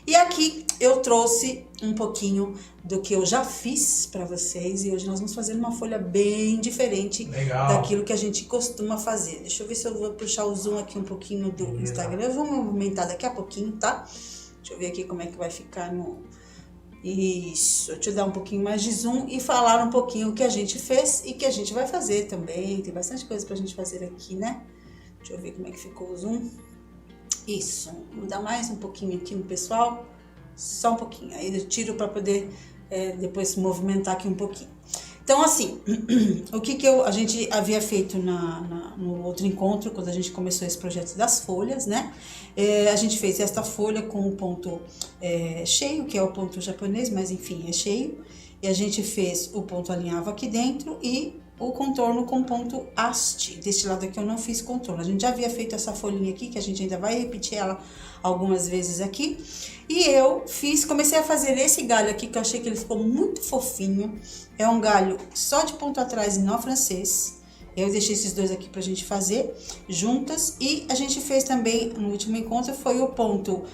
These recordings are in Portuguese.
E aqui eu trouxe um pouquinho do que eu já fiz para vocês e hoje nós vamos fazer uma folha bem diferente daquilo que a gente costuma fazer. Deixa eu ver se eu vou puxar o zoom aqui um pouquinho do Instagram. Eu vou movimentar daqui a pouquinho, tá? Deixa eu ver aqui como é que vai ficar no... Isso, deixa eu dar um pouquinho mais de zoom e falar um pouquinho o que a gente fez e que a gente vai fazer também. Tem bastante coisa pra gente fazer aqui, né? Deixa eu ver como é que ficou o zoom. Isso, vou dar mais um pouquinho aqui no pessoal, só um pouquinho, aí eu tiro para poder depois movimentar aqui um pouquinho. Então assim, o que a gente havia feito no outro encontro, quando a gente começou esse projeto das folhas, né? A gente fez esta folha com o ponto cheio, que é o ponto japonês, mas enfim, é cheio. E a gente fez o ponto alinhavo aqui dentro e o contorno com ponto haste. Deste lado aqui eu não fiz contorno. A gente já havia feito essa folhinha aqui, que a gente ainda vai repetir ela algumas vezes aqui. E eu comecei a fazer esse galho aqui, que eu achei que ele ficou muito fofinho. É um galho só de ponto atrás em nó francês. Eu deixei esses dois aqui pra gente fazer juntas. E a gente fez também, no último encontro, foi o ponto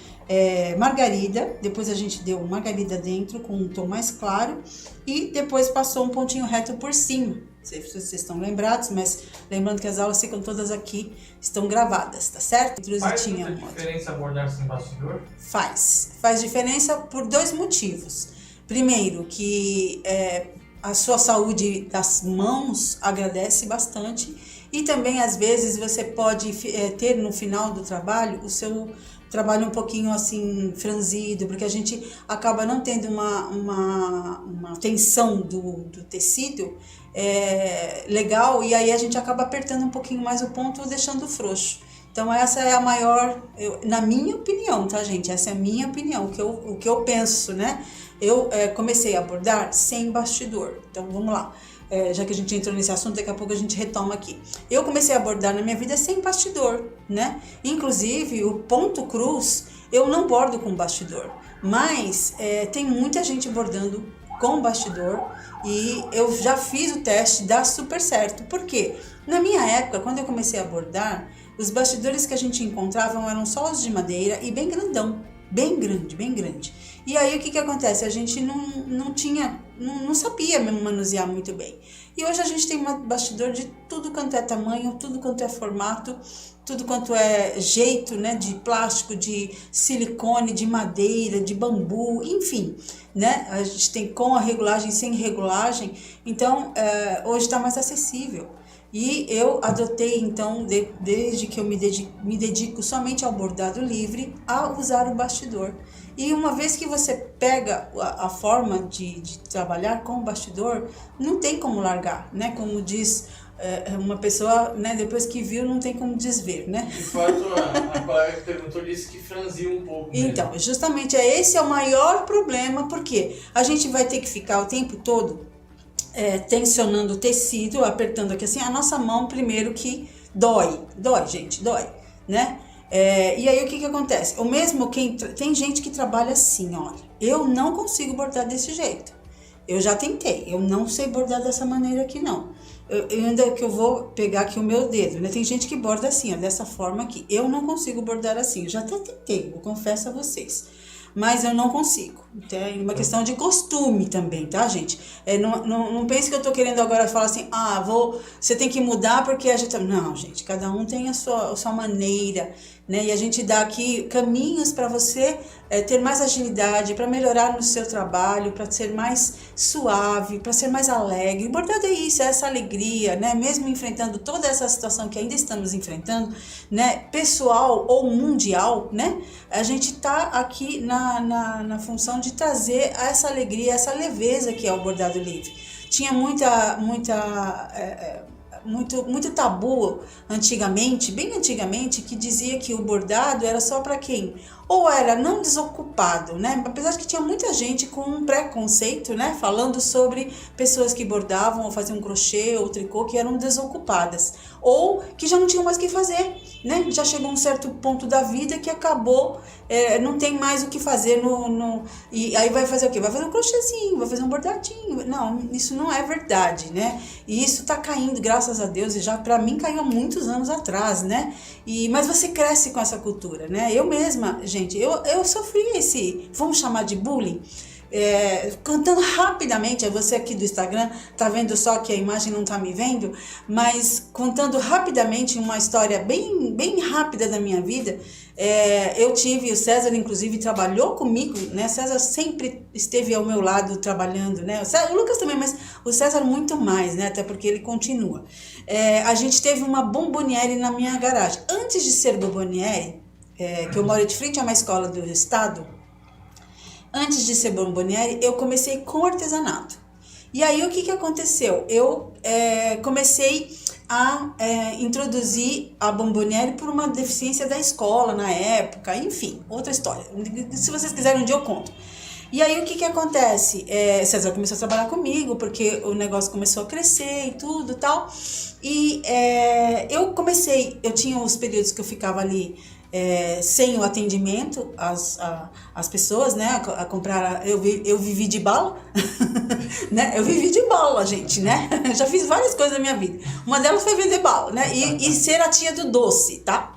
margarida. Depois a gente deu margarida dentro com um tom mais claro. E depois passou um pontinho reto por cima. Não sei se vocês estão lembrados, mas lembrando que as aulas ficam todas aqui, estão gravadas, tá certo? Faz muita diferença abordar sem bastidor? Faz diferença por dois motivos. Primeiro, que a sua saúde das mãos agradece bastante e também às vezes você pode ter no final do trabalho o seu trabalho um pouquinho assim franzido, porque a gente acaba não tendo uma tensão do tecido legal, e aí a gente acaba apertando um pouquinho mais o ponto ou deixando frouxo. Então essa é a maior, na minha opinião, tá gente? Essa é a minha opinião, o que eu penso, né? Eu comecei a bordar sem bastidor, então vamos lá. Já que a gente entrou nesse assunto, daqui a pouco a gente retoma aqui. Eu comecei a bordar na minha vida sem bastidor, né? Inclusive, o ponto cruz, eu não bordo com bastidor. Mas tem muita gente bordando com bastidor e eu já fiz o teste, dá super certo. Por quê? Na minha época, quando eu comecei a bordar, os bastidores que a gente encontrava eram só os de madeira e bem grandão. Bem grande, bem grande. E aí o que acontece? A gente não sabia manusear muito bem. E hoje a gente tem um bastidor de tudo quanto é tamanho, tudo quanto é formato, tudo quanto é jeito, né? De plástico, de silicone, de madeira, de bambu, enfim, né? A gente tem com a regulagem, sem regulagem. Então, hoje está mais acessível. E eu adotei, então, desde que eu me dedico somente ao bordado livre, a usar o bastidor. E uma vez que você pega a forma de trabalhar com o bastidor, não tem como largar, né? Como diz uma pessoa, né? Depois que viu, não tem como desver, né? De fato, a colega que perguntou disse que franziu um pouco mesmo. Então, justamente esse é o maior problema, porque a gente vai ter que ficar o tempo todo tensionando o tecido, apertando aqui assim, a nossa mão primeiro que dói, gente, dói, né? E aí o que acontece? Tem gente que trabalha assim, olha, eu não consigo bordar desse jeito, eu já tentei, eu não sei bordar dessa maneira aqui não, ainda que eu vou pegar aqui o meu dedo, né? Tem gente que borda assim, ó, dessa forma aqui, eu não consigo bordar assim, eu já até tentei, eu confesso a vocês, mas eu não consigo. É uma questão de costume também, tá, gente? Não pense que eu tô querendo agora falar assim, você tem que mudar porque a gente... Não, gente, cada um tem a sua maneira, né? E a gente dá aqui caminhos para você ter mais agilidade, para melhorar no seu trabalho, para ser mais suave, para ser mais alegre. O bordado é isso, é essa alegria, né? Mesmo enfrentando toda essa situação que ainda estamos enfrentando, né? Pessoal ou mundial, né? A gente tá aqui na função de trazer essa alegria, essa leveza que é o bordado livre. Tinha muito tabu antigamente, bem antigamente, que dizia que o bordado era só para quem ou era não desocupado, né? Apesar de que tinha muita gente com um preconceito, né? Falando sobre pessoas que bordavam ou faziam crochê ou tricô que eram desocupadas ou que já não tinham mais o que fazer, né? Já chegou um certo ponto da vida que acabou, não tem mais o que fazer e aí vai fazer o quê? Vai fazer um crochêzinho, vai fazer um bordadinho. Não, isso não é verdade, né? E isso tá caindo, graças a Deus, e já para mim caiu há muitos anos atrás, né? Mas você cresce com essa cultura, né? Eu mesma, gente, gente. Eu sofri esse, vamos chamar de bullying. Contando rapidamente, você aqui do Instagram tá vendo só que a imagem não tá me vendo, mas contando rapidamente uma história bem rápida da minha vida. Eu tive, o César inclusive trabalhou comigo, né? César sempre esteve ao meu lado trabalhando, né? O Lucas também, mas o César muito mais, né? Até porque ele continua. A gente teve uma bomboniere na minha garagem. Antes de ser bomboniere, que eu moro de frente a uma escola do estado, antes de ser bomboniere, eu comecei com artesanato. E aí, o que aconteceu? Eu comecei a introduzir a bomboniere por uma deficiência da escola na época, enfim, outra história. Se vocês quiserem, um dia eu conto. E aí, o que acontece? César começou a trabalhar comigo, porque o negócio começou a crescer e tudo e tal. E eu tinha os períodos que eu ficava ali sem o atendimento às pessoas, né, a comprar, eu vivi de bala, né, eu vivi de bala, gente, né, já fiz várias coisas na minha vida, uma delas foi vender bala, né, e ser a tia do doce, tá,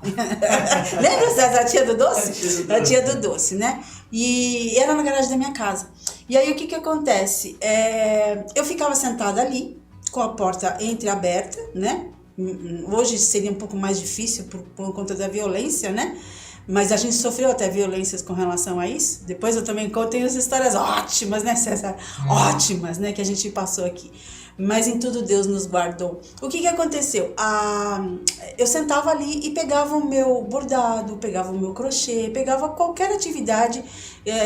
lembra da tia do doce? A tia do doce, né, e era na garagem da minha casa. E aí o que acontece, eu ficava sentada ali, com a porta entreaberta, né. Hoje seria um pouco mais difícil por conta da violência, né? Mas a gente sofreu até violências com relação a isso. Depois eu também tenho as histórias ótimas, né, César? Ótimas, né, que a gente passou aqui. Mas em tudo Deus nos guardou. O que aconteceu? Eu sentava ali e pegava o meu bordado, pegava o meu crochê, pegava qualquer atividade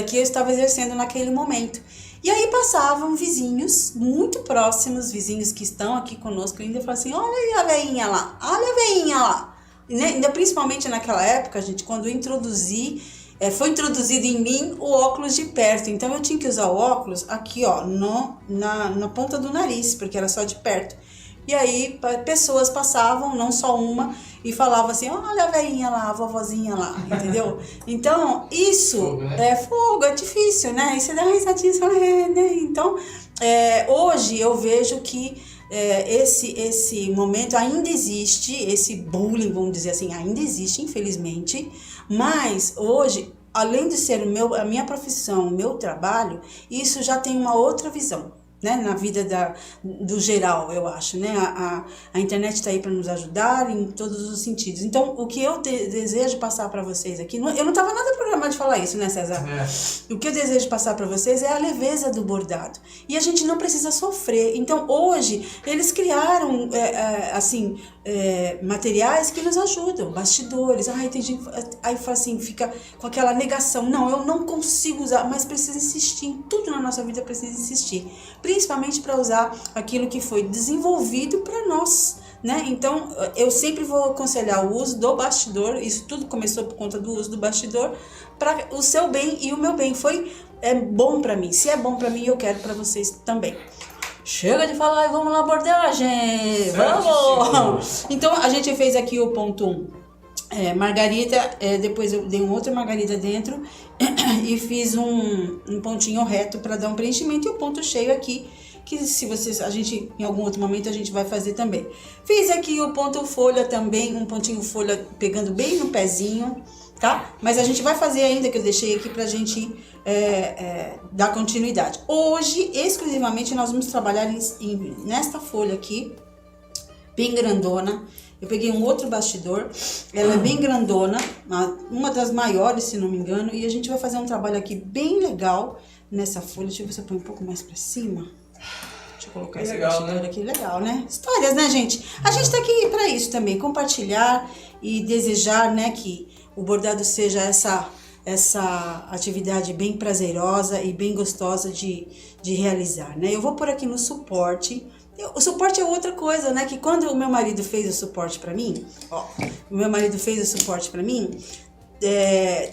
que eu estava exercendo naquele momento. E aí passavam vizinhos muito próximos, vizinhos que estão aqui conosco ainda, e falavam assim, olha aí a veinha lá, olha a veinha lá. Né? Ainda principalmente naquela época, gente, quando eu foi introduzido em mim o óculos de perto. Então eu tinha que usar o óculos aqui, ó, na ponta do nariz, porque era só de perto. E aí pessoas passavam, não só uma, e falavam assim, olha a velhinha lá, a vovozinha lá, entendeu? Então, isso fogo, né? Fogo, é difícil, né? E você dá uma risadinha e fala, né? Então, hoje eu vejo que esse momento ainda existe, esse bullying, vamos dizer assim, ainda existe, infelizmente, mas hoje, além de ser a minha profissão, o meu trabalho, isso já tem uma outra visão. Né, na vida do geral, eu acho, né? A internet está aí para nos ajudar em todos os sentidos. Então, o que eu desejo passar para vocês aqui, eu não estava nada programado de falar isso, né, César? O que eu desejo passar para vocês é a leveza do bordado. E a gente não precisa sofrer. Então, hoje, eles criaram, materiais que nos ajudam, bastidores. Tem gente, aí fala assim, fica com aquela negação. Não, eu não consigo usar, mas precisa insistir. Em tudo na nossa vida precisa insistir. Principalmente para usar aquilo que foi desenvolvido para nós, né? Então, eu sempre vou aconselhar o uso do bastidor. Isso tudo começou por conta do uso do bastidor para o seu bem e o meu bem. É bom para mim. Se é bom para mim, eu quero para vocês também. Chega de falar e vamos lá, abordagem! Vamos! Então, a gente fez aqui o ponto 1. Margarida, depois eu dei outra margarida dentro e fiz um pontinho reto para dar um preenchimento e o ponto cheio aqui, que se vocês, em algum outro momento a gente vai fazer também. Fiz aqui o ponto folha também, um pontinho folha pegando bem no pezinho, tá? Mas a gente vai fazer ainda, que eu deixei aqui pra gente dar continuidade. Hoje, exclusivamente, nós vamos trabalhar nesta folha aqui, bem grandona. Eu peguei um outro bastidor, ela é bem grandona, uma das maiores, se não me engano, e a gente vai fazer um trabalho aqui bem legal nessa folha. Deixa eu ver se eu ponho um pouco mais pra cima. Deixa eu colocar esse bastidor, né? Aqui. Legal, né? Histórias, né, gente? A gente tá aqui pra isso também, compartilhar e desejar, né, que o bordado seja essa atividade bem prazerosa e bem gostosa de realizar, né? Eu vou pôr aqui no suporte. O suporte é outra coisa, né? Que quando o meu marido fez o suporte pra mim,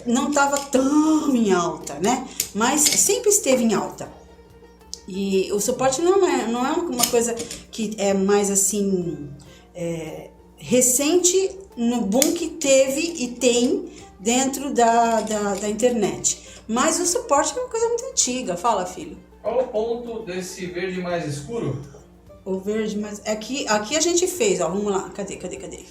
não tava tão em alta, né? Mas sempre esteve em alta. E o suporte não é uma coisa que é mais assim, recente no boom que teve e tem dentro da internet. Mas o suporte é uma coisa muito antiga. Fala, filho. Qual o ponto desse verde mais escuro? O verde, mas aqui a gente fez, ó, vamos lá, cadê? Deixa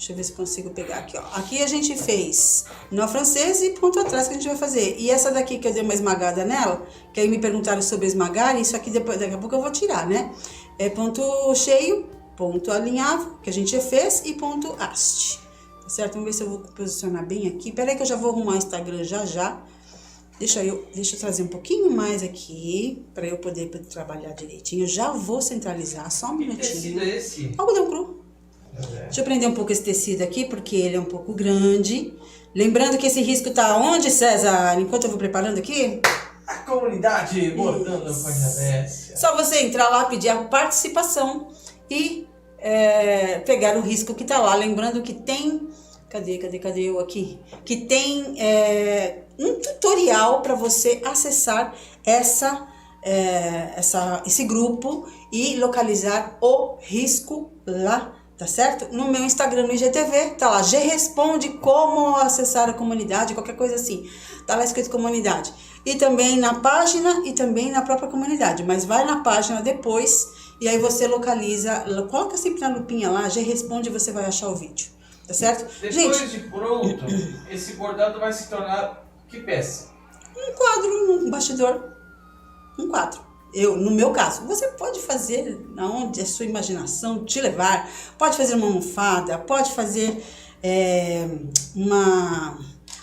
Deixa eu ver se consigo pegar aqui, ó. Aqui a gente fez nó francês e ponto atrás que a gente vai fazer. E essa daqui que eu dei uma esmagada nela, que aí me perguntaram sobre esmagar, isso aqui depois, daqui a pouco eu vou tirar, né? É ponto cheio, ponto alinhavo, que a gente já fez, e ponto haste. Tá certo? Vamos ver se eu vou posicionar bem aqui. Pera aí que eu já vou arrumar o Instagram já. Deixa eu trazer um pouquinho mais aqui, para eu poder trabalhar direitinho. Eu já vou centralizar, só um minutinho. Que tecido é esse? Algodão cru. Deixa eu prender um pouco esse tecido aqui, porque ele é um pouco grande. Lembrando que esse risco tá onde, César? Enquanto eu vou preparando aqui. A comunidade bordando com a Jabécia. Só você entrar lá, pedir a participação e pegar o risco que tá lá. Lembrando que tem... Cadê eu aqui? Que tem um tutorial para você acessar esse grupo e localizar o risco lá. Tá certo? No meu Instagram, no IGTV, tá lá, Responde como acessar a comunidade, qualquer coisa assim. Tá lá escrito comunidade. E também na página e também na própria comunidade. Mas vai na página depois e aí você localiza, coloca sempre na lupinha lá, Responde e você vai achar o vídeo. Tá certo? Depois de pronto, esse bordado vai se tornar que peça? Um quadro, um bastidor. Um quadro. No meu caso, você pode fazer aonde a sua imaginação te levar, pode fazer uma almofada, pode fazer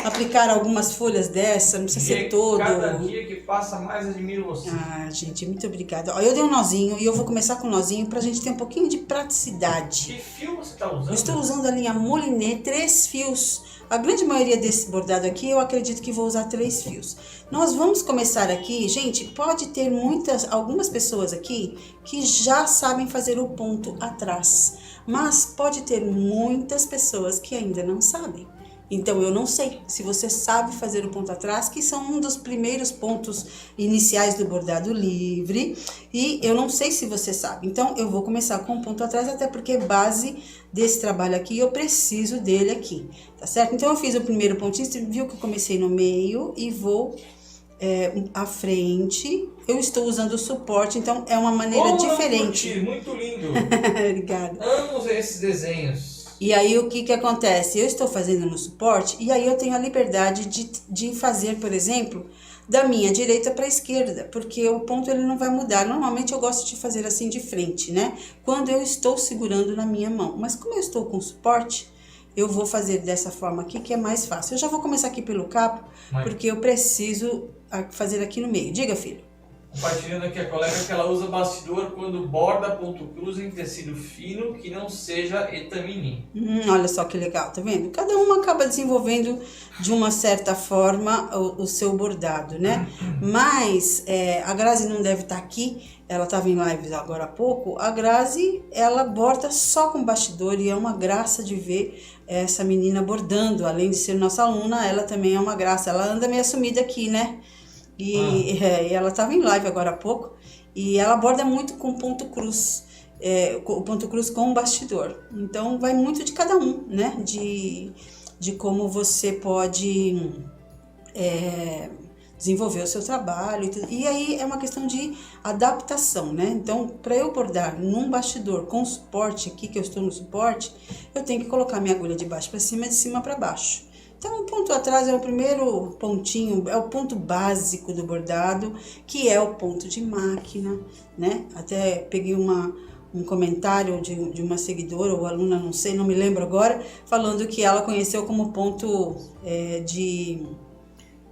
aplicar algumas folhas dessa, não precisa ser todo. Cada dia que passa, mais admiro você. Ah, gente, muito obrigada. Ó, eu dei um nozinho e eu vou começar com o nozinho pra gente ter um pouquinho de praticidade. Que fio você tá usando? Eu estou usando a linha Moliné, 3 fios. A grande maioria desse bordado aqui, eu acredito que vou usar 3 fios. Nós vamos começar aqui, gente, pode ter algumas pessoas aqui que já sabem fazer o ponto atrás, mas pode ter muitas pessoas que ainda não sabem. Então, eu não sei se você sabe fazer o ponto atrás, que são um dos primeiros pontos iniciais do bordado livre, e eu não sei se você sabe. Então, eu vou começar com o ponto atrás, até porque base desse trabalho aqui, eu preciso dele aqui, tá certo? Então, eu fiz o primeiro pontinho, você viu que eu comecei no meio e vou à frente. Eu estou usando o suporte, então é uma maneira diferente. Muito lindo. Obrigada. Amo esses desenhos. E aí, o que acontece? Eu estou fazendo no suporte e aí eu tenho a liberdade de fazer, por exemplo, da minha direita para a esquerda, porque o ponto ele não vai mudar. Normalmente eu gosto de fazer assim de frente, né? Quando eu estou segurando na minha mão. Mas como eu estou com suporte, eu vou fazer dessa forma aqui, que é mais fácil. Eu já vou começar aqui pelo capo, porque eu preciso fazer aqui no meio. Diga, filho. Compartilhando aqui a colega que ela usa bastidor quando borda ponto cruz em tecido fino que não seja etamine. Olha só que legal, tá vendo? Cada uma acaba desenvolvendo de uma certa forma o seu bordado, né? Mas a Grazi não deve estar aqui, ela estava em live agora há pouco. A Grazi, ela borda só com bastidor e é uma graça de ver essa menina bordando. Além de ser nossa aluna, ela também é uma graça. Ela anda meio sumida aqui, né? E ela estava em live agora há pouco e ela borda muito com ponto cruz, o ponto cruz com o bastidor. Então vai muito de cada um, né? De como você pode desenvolver o seu trabalho e tudo. E aí é uma questão de adaptação, né? Então, para eu bordar num bastidor com suporte aqui, que eu estou no suporte, eu tenho que colocar minha agulha de baixo para cima e de cima para baixo. Então, o ponto atrás é o primeiro pontinho, é o ponto básico do bordado, que é o ponto de máquina, né? Até peguei um comentário de uma seguidora ou aluna, não sei, não me lembro agora, falando que ela conheceu como ponto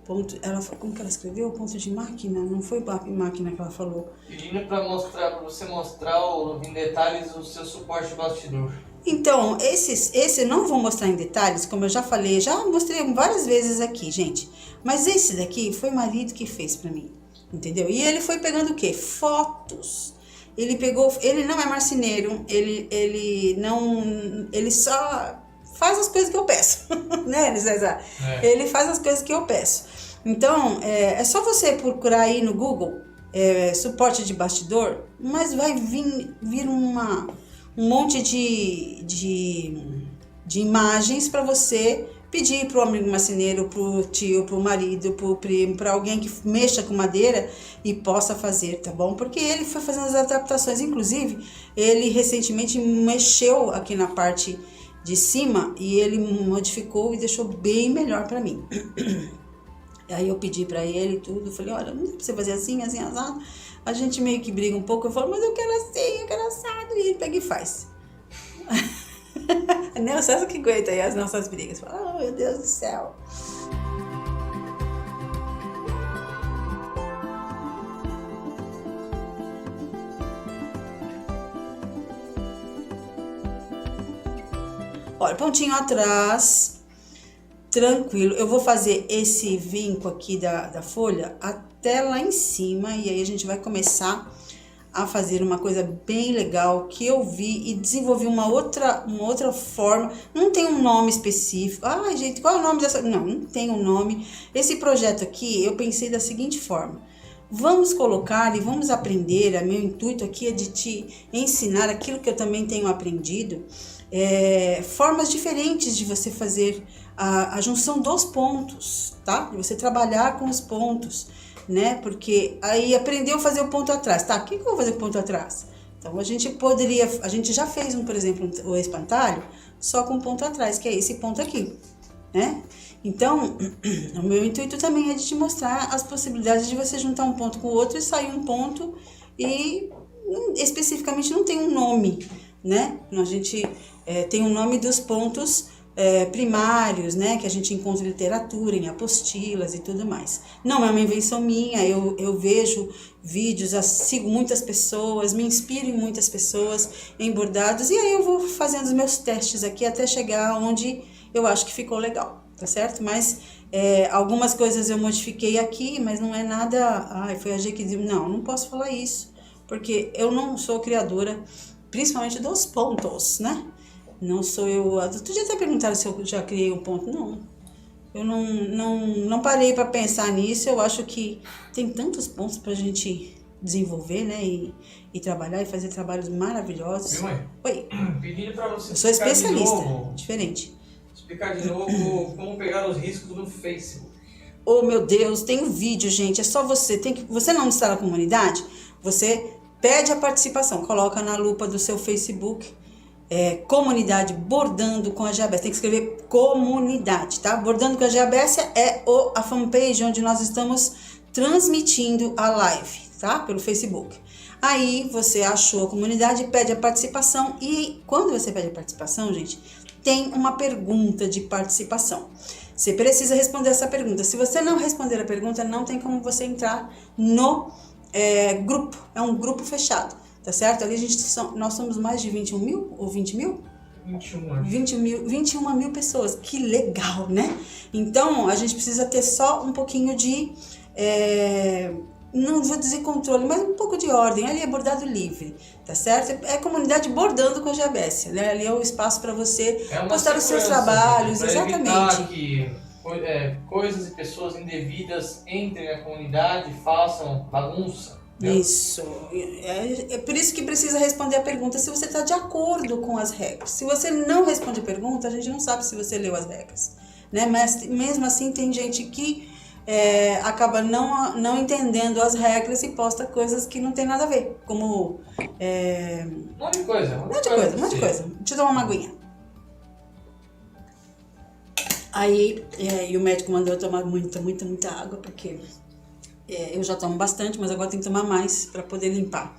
como que ela escreveu? Ponto de máquina? Não foi máquina que ela falou. Pedindo para você mostrar em detalhes o seu suporte de bastidor. Então, esse eu não vou mostrar em detalhes, como eu já falei, já mostrei várias vezes aqui, gente. Mas esse daqui foi o marido que fez pra mim, entendeu? E ele foi pegando o quê? Fotos. Ele não é marceneiro, ele só faz as coisas que eu peço, né, César? Ele faz as coisas que eu peço. Então, é só você procurar aí no Google, suporte de bastidor, mas vai vir um monte de imagens para você pedir para o amigo marceneiro, para o tio, para o marido, para o primo, para alguém que mexa com madeira e possa fazer, tá bom? Porque ele foi fazendo as adaptações, inclusive ele recentemente mexeu aqui na parte de cima e ele modificou e deixou bem melhor pra mim. Aí eu pedi pra ele tudo, falei, olha, não dá pra você fazer assim, assim, assado. A gente meio que briga um pouco, eu falo, mas eu quero assim, eu quero assado, e ele pega e faz. Nem o César que aguenta aí as nossas brigas. Fala, oh, meu Deus do céu. Olha, pontinho atrás, tranquilo. Eu vou fazer esse vinco aqui da folha até lá em cima e aí a gente vai começar a fazer uma coisa bem legal que eu vi e desenvolvi uma outra forma. Não tem um nome específico. Ah, gente, qual é o nome dessa? Não tem um nome. Esse projeto aqui eu pensei da seguinte forma. Vamos colocar e vamos aprender, meu intuito aqui é de te ensinar aquilo que eu também tenho aprendido, formas diferentes de você fazer a junção dos pontos, tá? De você trabalhar com os pontos, né? Porque aí aprendeu a fazer o ponto atrás, tá? O que eu vou fazer com o ponto atrás? Então a gente já fez por exemplo, o espantalho só com ponto atrás, que é esse ponto aqui, né? Então, o meu intuito também é de te mostrar as possibilidades de você juntar um ponto com o outro e sair um ponto e especificamente não tem um nome, né? A gente tem um nome dos pontos primários, né? Que a gente encontra em literatura, em apostilas e tudo mais. Não é uma invenção minha, eu vejo vídeos, sigo muitas pessoas, me inspiro em muitas pessoas em bordados e aí eu vou fazendo os meus testes aqui até chegar onde eu acho que ficou legal. Tá certo? Mas algumas coisas eu modifiquei aqui, mas não é nada... Ai, foi a G que disse... Não posso falar isso, porque eu não sou criadora, principalmente dos pontos, né? Não sou eu... Outro dia até perguntaram se eu já criei um ponto. Não, eu não parei para pensar nisso. Eu acho que tem tantos pontos pra gente desenvolver, né? E trabalhar e fazer trabalhos maravilhosos. Viu, mãe? Oi. Pedindo pra você... Eu sou especialista, diferente. Explicar de novo como pegar os riscos no Facebook. Oh, meu Deus, tem um vídeo, gente. É só você. Você não está na comunidade? Você pede a participação. Coloca na lupa do seu Facebook. Comunidade Bordando com a Geabessia. Tem que escrever comunidade, tá? Bordando com a Geabessia é a fanpage onde nós estamos transmitindo a live, tá? Pelo Facebook. Aí você achou a comunidade, pede a participação. E quando você pede a participação, gente, tem uma pergunta de participação. Você precisa responder essa pergunta. Se você não responder a pergunta, não tem como você entrar no grupo. É um grupo fechado, tá certo? Ali nós somos mais de 21 mil ou 20 mil? 21 mil pessoas. Que legal, né? Então, a gente precisa ter só um pouquinho de... não vou dizer controle, mas um pouco de ordem. Ali é bordado livre, tá certo? É comunidade Bordando com a Geabessia, né? Ali é o espaço para você postar os seus trabalhos, exatamente. Que coisas e pessoas indevidas entrem na comunidade e façam bagunça. Entendeu? Isso. É por isso que precisa responder a pergunta se você está de acordo com as regras. Se você não responde a pergunta, a gente não sabe se você leu as regras, né? Mas mesmo assim tem gente que acaba não entendendo as regras e posta coisas que não tem nada a ver, como... Um monte de coisa. Um monte de coisa. Deixa eu tomar uma aguinha. Aí, e o médico mandou eu tomar muita água, porque eu já tomo bastante, mas agora tem que tomar mais para poder limpar.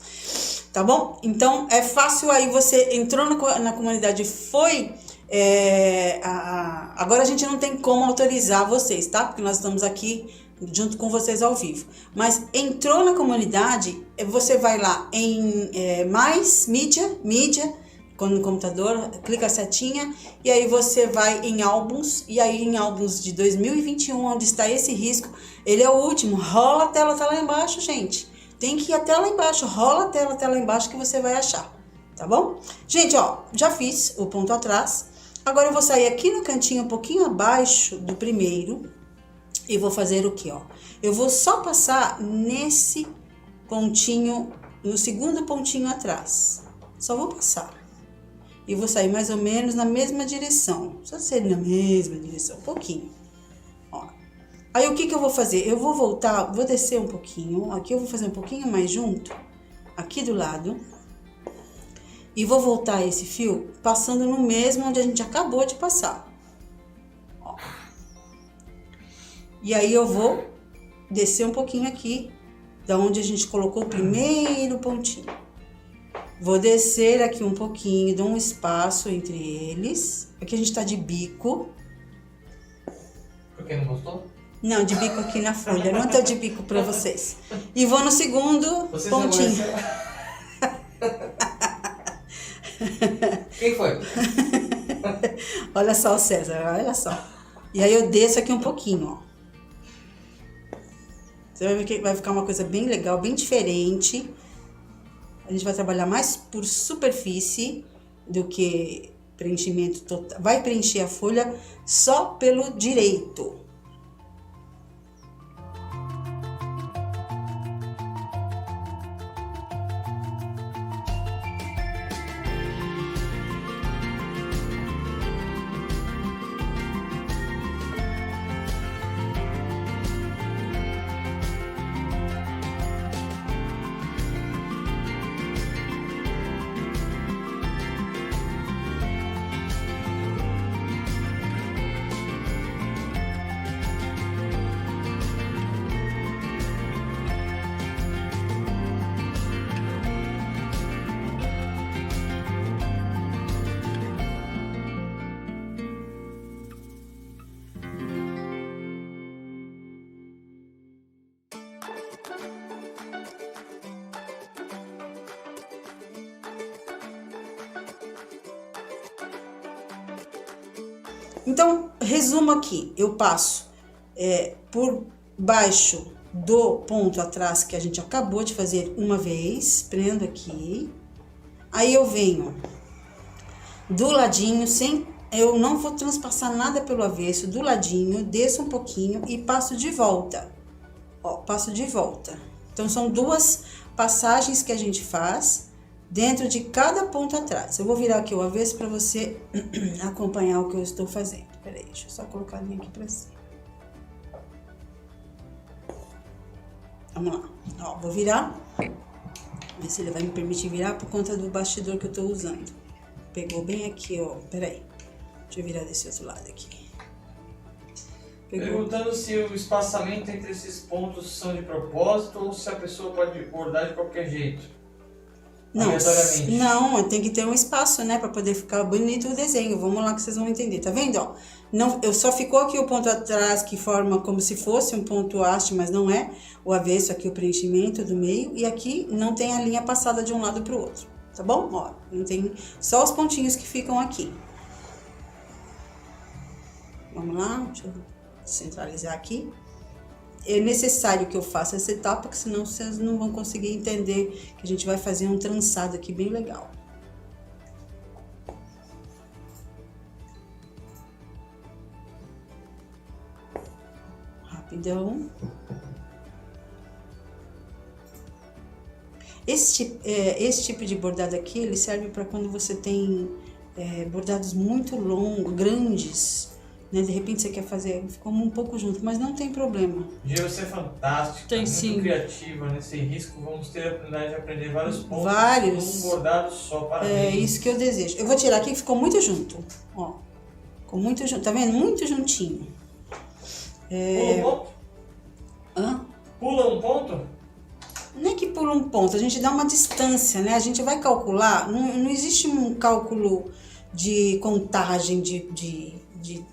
Tá bom? Então, é fácil aí, você entrou na comunidade, foi... agora a gente não tem como autorizar vocês, tá? Porque nós estamos aqui junto com vocês ao vivo. Mas entrou na comunidade, você vai lá em mais mídia, no computador, clica a setinha e aí você vai em álbuns, e aí em álbuns de 2021, onde está esse risco, ele é o último. Rola a tela, tá lá embaixo, gente. Tem que ir até lá embaixo, rola a tela, tá lá embaixo que você vai achar, tá bom? Gente, ó, já fiz o ponto atrás. Agora eu vou sair aqui no cantinho um pouquinho abaixo do primeiro e vou fazer o que, ó? Eu vou só passar nesse pontinho, no segundo pontinho atrás. Só vou passar. E vou sair mais ou menos na mesma direção. Só sair na mesma direção, um pouquinho. Ó. Aí o que eu vou fazer? Eu vou voltar, vou descer um pouquinho. Aqui eu vou fazer um pouquinho mais junto, aqui do lado. E vou voltar esse fio passando no mesmo onde a gente acabou de passar. Ó. E aí eu vou descer um pouquinho aqui, da onde a gente colocou o primeiro pontinho. Vou descer aqui um pouquinho, dou um espaço entre eles. Aqui a gente tá de bico. Por que não gostou? Não, de bico aqui na folha, não tô de bico pra vocês. E vou no segundo pontinho. Quem foi? Olha só o César, olha só. E aí eu desço aqui um pouquinho, ó. Você vai ver que vai ficar uma coisa bem legal, bem diferente. A gente vai trabalhar mais por superfície do que preenchimento total. Vai preencher a folha só pelo direito. Então, resumo aqui, eu passo por baixo do ponto atrás que a gente acabou de fazer uma vez, prendo aqui, aí eu venho do ladinho, eu não vou transpassar nada pelo avesso, do ladinho, desço um pouquinho e passo de volta, ó, passo de volta. Então, são duas passagens que a gente faz dentro de cada ponto atrás. Eu vou virar aqui o avesso para você acompanhar o que eu estou fazendo. Peraí, deixa eu só colocar a linha aqui para cima. Vamos lá. Ó, vou virar. Ver se ele vai me permitir virar por conta do bastidor que eu estou usando. Pegou bem aqui, ó. Peraí. Deixa eu virar desse outro lado aqui. Pegou. Perguntando se o espaçamento entre esses pontos são de propósito ou se a pessoa pode bordar de qualquer jeito. Não, tem que ter um espaço, né, para poder ficar bonito o desenho. Vamos lá que vocês vão entender, tá vendo, ó? Não, só ficou aqui o ponto atrás que forma como se fosse um ponto haste, mas não é. O avesso aqui, o preenchimento do meio, e aqui não tem a linha passada de um lado pro outro, tá bom? Ó, não tem só os pontinhos que ficam aqui. Vamos lá, deixa eu centralizar aqui. É necessário que eu faça essa etapa, porque senão vocês não vão conseguir entender que a gente vai fazer um trançado aqui bem legal. Rapidão. Esse tipo de bordado aqui, ele serve para quando você tem bordados muito longos, grandes, né? De repente você quer fazer, ficou um pouco junto, mas não tem problema. Gia, você é fantástica, tem, muito sim. Criativa nesse risco. Vamos ter a oportunidade de aprender vários pontos. Vários. Um bordado só, parabéns. É isso que eu desejo. Eu vou tirar aqui que ficou muito junto, ó. Ficou muito junto, tá vendo? Muito juntinho. Pula um ponto? Hã? Pula um ponto? Não é que pula um ponto, a gente dá uma distância, né? A gente vai calcular, não existe um cálculo de contagem de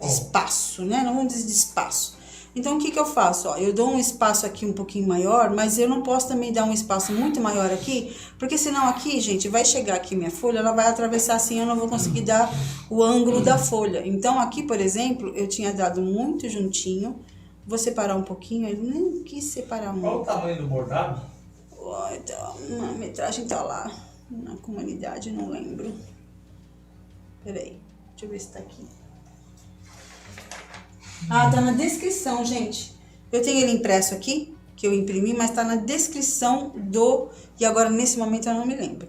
espaço, né? Não vamos dizer de espaço. Então, o que eu faço? Ó, eu dou um espaço aqui um pouquinho maior, mas eu não posso também dar um espaço muito maior aqui, porque senão aqui, gente, vai chegar aqui minha folha, ela vai atravessar assim, eu não vou conseguir dar o ângulo da folha. Então, aqui, por exemplo, eu tinha dado muito juntinho, vou separar um pouquinho, eu nem quis separar muito. Qual o tamanho do bordado? Então, a metragem tá lá na comunidade, não lembro. Peraí, deixa eu ver se tá aqui. Ah, tá na descrição, gente. Eu tenho ele impresso aqui, que eu imprimi, mas tá na descrição do... E agora, nesse momento, eu não me lembro.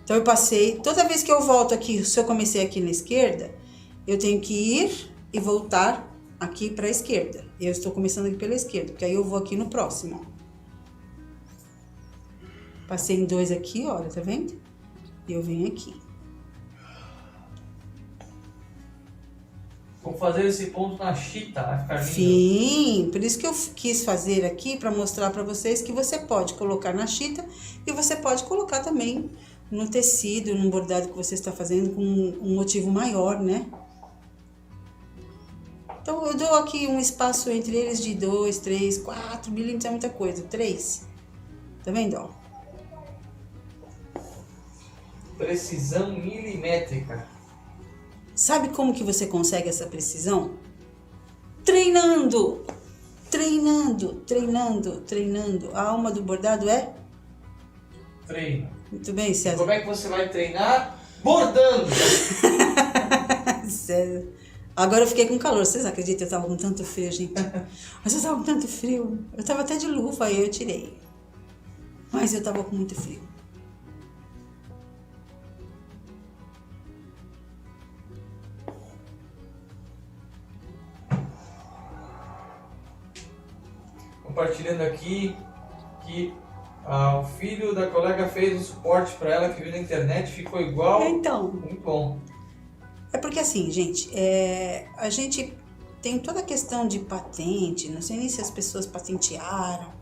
Então, eu passei... Toda vez que eu volto aqui, se eu comecei aqui na esquerda, eu tenho que ir e voltar aqui pra esquerda. Eu estou começando aqui pela esquerda, porque aí eu vou aqui no próximo, ó. Passei em 2 aqui, olha, tá vendo? Eu venho aqui. Vou fazer esse ponto na chita, vai ficar lindo. Sim, por isso que eu quis fazer aqui, para mostrar para vocês que você pode colocar na chita e você pode colocar também no tecido, no bordado que você está fazendo com um motivo maior, né? Então, eu dou aqui um espaço entre eles de 2, 3, 4 milímetros, é muita coisa. 3. Tá vendo, ó? Precisão milimétrica. Sabe como que você consegue essa precisão? Treinando! Treinando, treinando, treinando. A alma do bordado é? Treino. Muito bem, César. Como é que você vai treinar? Bordando! César. Agora eu fiquei com calor. Vocês acreditam? Eu tava com tanto frio, gente. Mas eu tava com tanto frio. Eu tava até de luva, aí eu tirei. Mas eu tava com muito frio. Compartilhando aqui que o filho da colega fez um suporte para ela que viu na internet, ficou igual. Então, Muito bom. é porque assim, gente, a gente tem toda a questão de patente, não sei nem se as pessoas patentearam,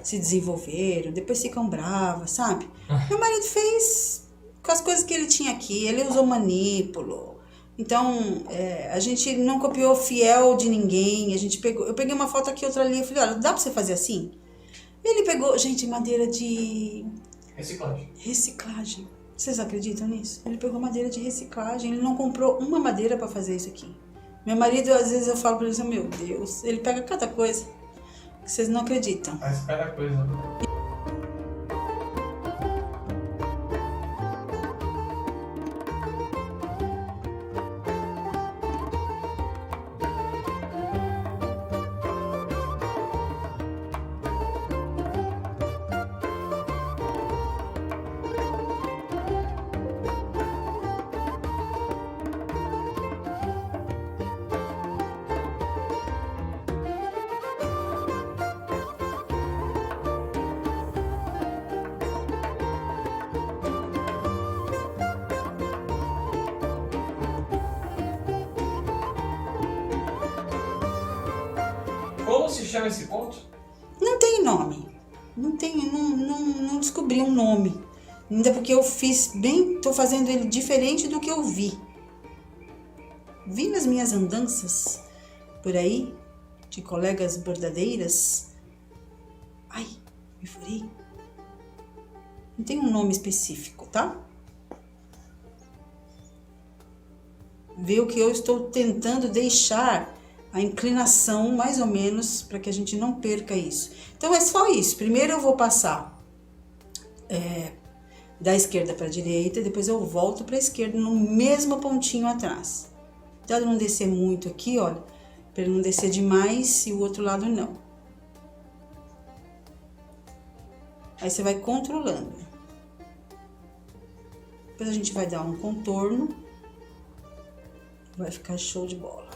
se desenvolveram, depois ficam bravas, sabe? Meu marido fez com as coisas que ele tinha aqui, ele usou manípulo. Então, a gente não copiou fiel de ninguém, eu peguei uma foto aqui, outra ali, eu falei, olha, dá pra você fazer assim? Ele pegou, gente, madeira de reciclagem. Vocês acreditam nisso? Ele pegou madeira de reciclagem, ele não comprou uma madeira pra fazer isso aqui. Meu marido, às vezes eu falo pra ele assim, meu Deus, ele pega cada coisa que vocês não acreditam. Faz cada coisa. Como se chama esse ponto? Não tem nome. Não descobri um nome. Ainda porque eu fiz bem, tô fazendo ele diferente do que eu vi. Vi nas minhas andanças por aí, de colegas bordadeiras. Ai, me furei. Não tem um nome específico, tá? Vê o que eu estou tentando deixar a inclinação, mais ou menos, para que a gente não perca isso. Então, é só isso. Primeiro eu vou passar da esquerda para a direita, depois eu volto para a esquerda no mesmo pontinho atrás. Cuidado não descer muito aqui, olha, para ele não descer demais e o outro lado não. Aí você vai controlando. Depois a gente vai dar um contorno. Vai ficar show de bola.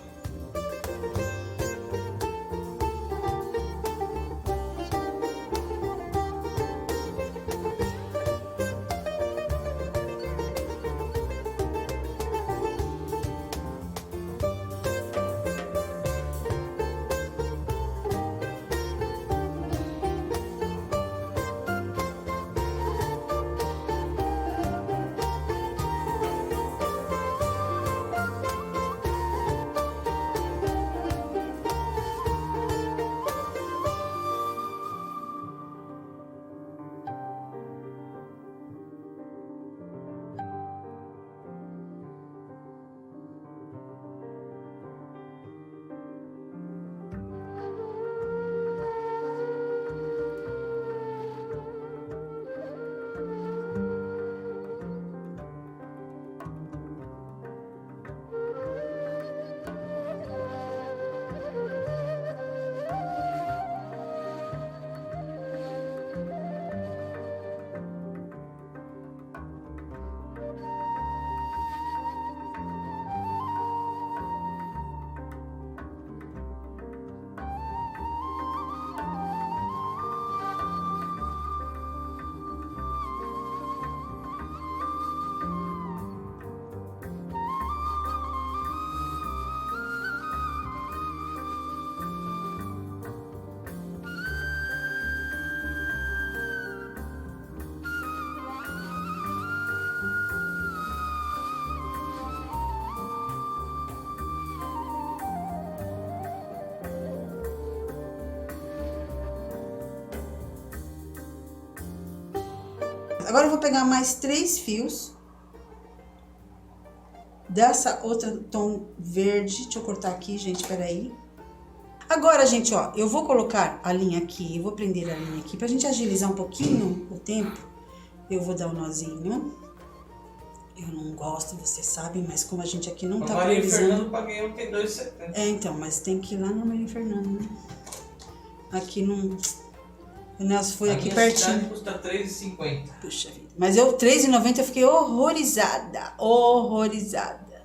Pronto, agora eu vou pegar mais 3 fios dessa outra tom verde. Deixa eu cortar aqui, gente, peraí. Agora, gente, ó, eu vou colocar a linha aqui, eu vou prender a linha aqui pra gente agilizar um pouquinho o tempo. Eu vou dar um nozinho. Eu não gosto, vocês sabem, mas como a gente aqui não tá Maria precisando... Fernando paguei ontem 2,70. É, então, mas tem que ir lá na Maria Fernanda, né? Aqui não... O Nelson foi aqui pertinho. Cidade custa 3,50. Puxa vida. Mas eu, R$3,90, eu fiquei horrorizada. Horrorizada.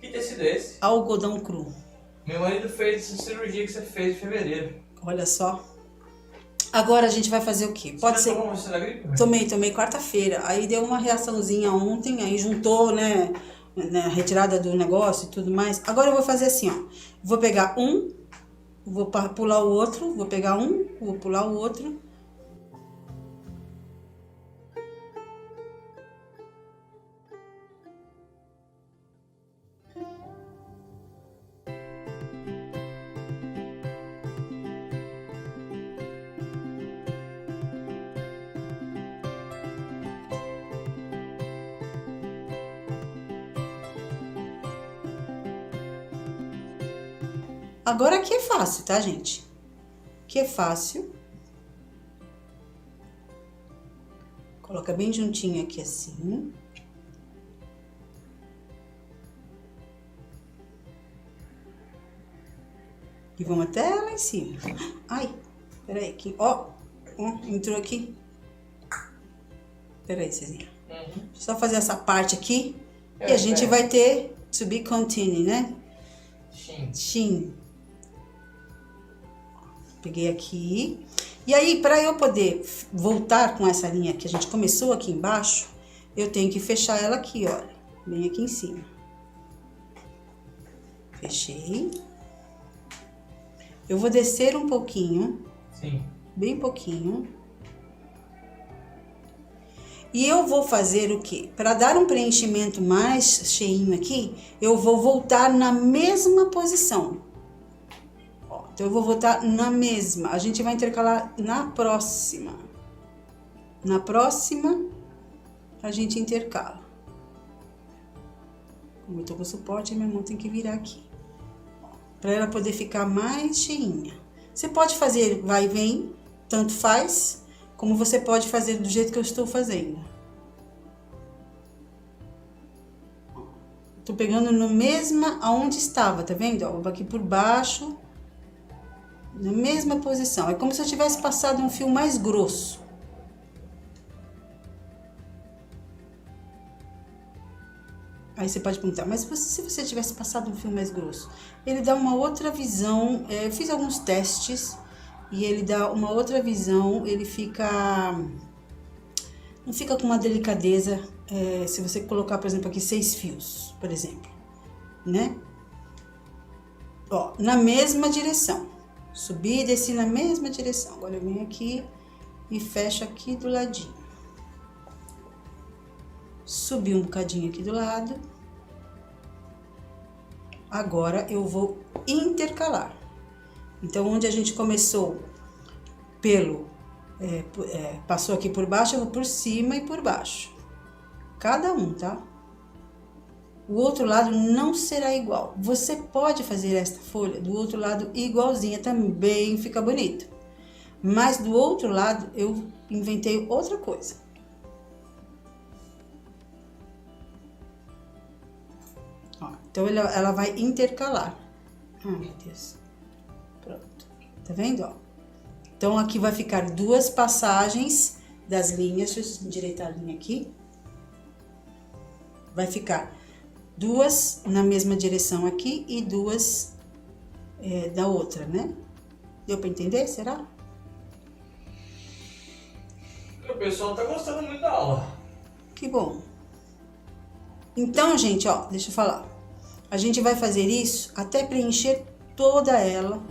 Que tecido é esse? Algodão cru. Meu marido fez essa cirurgia que você fez em fevereiro. Olha só. Agora a gente vai fazer o quê? Pode ser... Tomou você da gripe? Tomei quarta-feira. Aí deu uma reaçãozinha ontem, aí juntou, né, a retirada do negócio e tudo mais. Agora eu vou fazer assim, ó. Vou pegar um, vou pular o outro, vou pegar um, vou pular o outro. Agora aqui é fácil, tá, gente? Aqui é fácil. Coloca bem juntinho aqui assim. E vamos até lá em cima. Ai, peraí, aqui, ó, entrou aqui. Peraí, Cezinha. Só fazer essa parte aqui. E a gente vai ter to be continued, né? Shin. Peguei aqui. E aí, para eu poder voltar com essa linha que a gente começou aqui embaixo, eu tenho que fechar ela aqui, olha. Bem aqui em cima. Fechei. Eu vou descer um pouquinho. Sim. Bem pouquinho. E eu vou fazer o quê? Para dar um preenchimento mais cheinho aqui, eu vou voltar na mesma posição. Então, eu vou voltar na mesma. A gente vai intercalar na próxima. Na próxima, a gente intercala. Como eu tô com suporte, minha mão tem que virar aqui. Para ela poder ficar mais cheinha. Você pode fazer vai e vem, tanto faz, como você pode fazer do jeito que eu estou fazendo. Tô pegando no mesma aonde estava, tá vendo? Ó, vou aqui por baixo. Na mesma posição. É como se eu tivesse passado um fio mais grosso. Aí você pode perguntar, mas se você tivesse passado um fio mais grosso? Ele dá uma outra visão. Eu fiz alguns testes e ele dá uma outra visão. Ele fica... Não fica com uma delicadeza. Se você colocar, por exemplo, aqui 6 fios, por exemplo. Né? Ó, na mesma direção. Subi e desci na mesma direção. Agora eu venho aqui e fecho aqui do ladinho. Subi um bocadinho aqui do lado. Agora eu vou intercalar. Então, onde a gente começou passou aqui por baixo, eu vou por cima e por baixo. Cada um, tá? O outro lado não será igual. Você pode fazer esta folha do outro lado igualzinha, também fica bonito. Mas do outro lado eu inventei outra coisa. Ó, então ela vai intercalar. Ai, meu Deus. Pronto. Tá vendo, ó? Então aqui vai ficar 2 passagens das linhas. Deixa eu endireitar a linha aqui. Vai ficar 2 na mesma direção aqui e 2 da outra, né? Deu pra entender? Será? O pessoal tá gostando muito da aula. Que bom. Então, gente, ó, deixa eu falar. A gente vai fazer isso até preencher toda ela.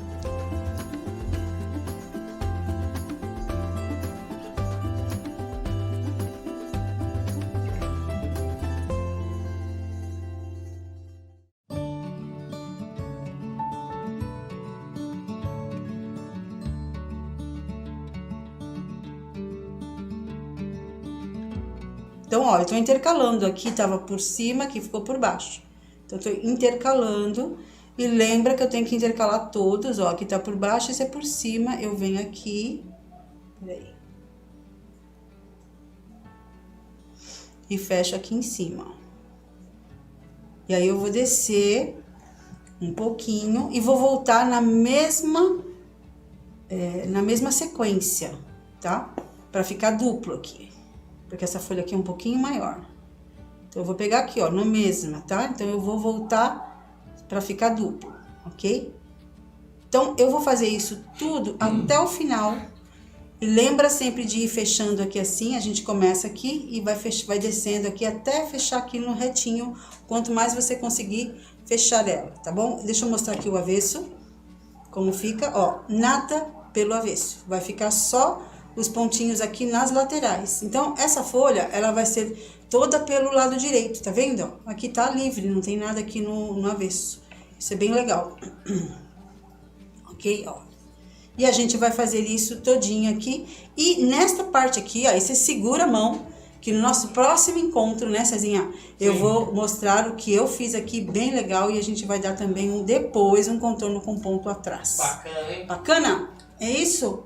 Então, ó, eu tô intercalando. Aqui tava por cima, aqui ficou por baixo. Então, eu tô intercalando. E lembra que eu tenho que intercalar todos, ó. Aqui tá por baixo, esse é por cima. Eu venho aqui. Peraí. E fecho aqui em cima. E aí, eu vou descer um pouquinho e vou voltar na mesma sequência, tá? Pra ficar duplo aqui. Porque essa folha aqui é um pouquinho maior. Então, eu vou pegar aqui, ó, no mesmo, tá? Então, eu vou voltar pra ficar duplo, ok? Então, eu vou fazer isso tudo até o final. E lembra sempre de ir fechando aqui assim, a gente começa aqui e vai descendo aqui até fechar aqui no retinho, quanto mais você conseguir fechar ela, tá bom? Deixa eu mostrar aqui o avesso, como fica, ó, nada pelo avesso, vai ficar só os pontinhos aqui nas laterais. Então, essa folha, ela vai ser toda pelo lado direito, tá vendo? Aqui tá livre, não tem nada aqui no avesso, isso é bem legal, ok, ó. E a gente vai fazer isso todinho aqui. E nesta parte aqui, ó, aí você segura a mão, que no nosso próximo encontro, né, Cezinha? Eu vou mostrar o que eu fiz aqui, bem legal. E a gente vai dar também depois um contorno com ponto atrás. Bacana, hein? Bacana? É isso?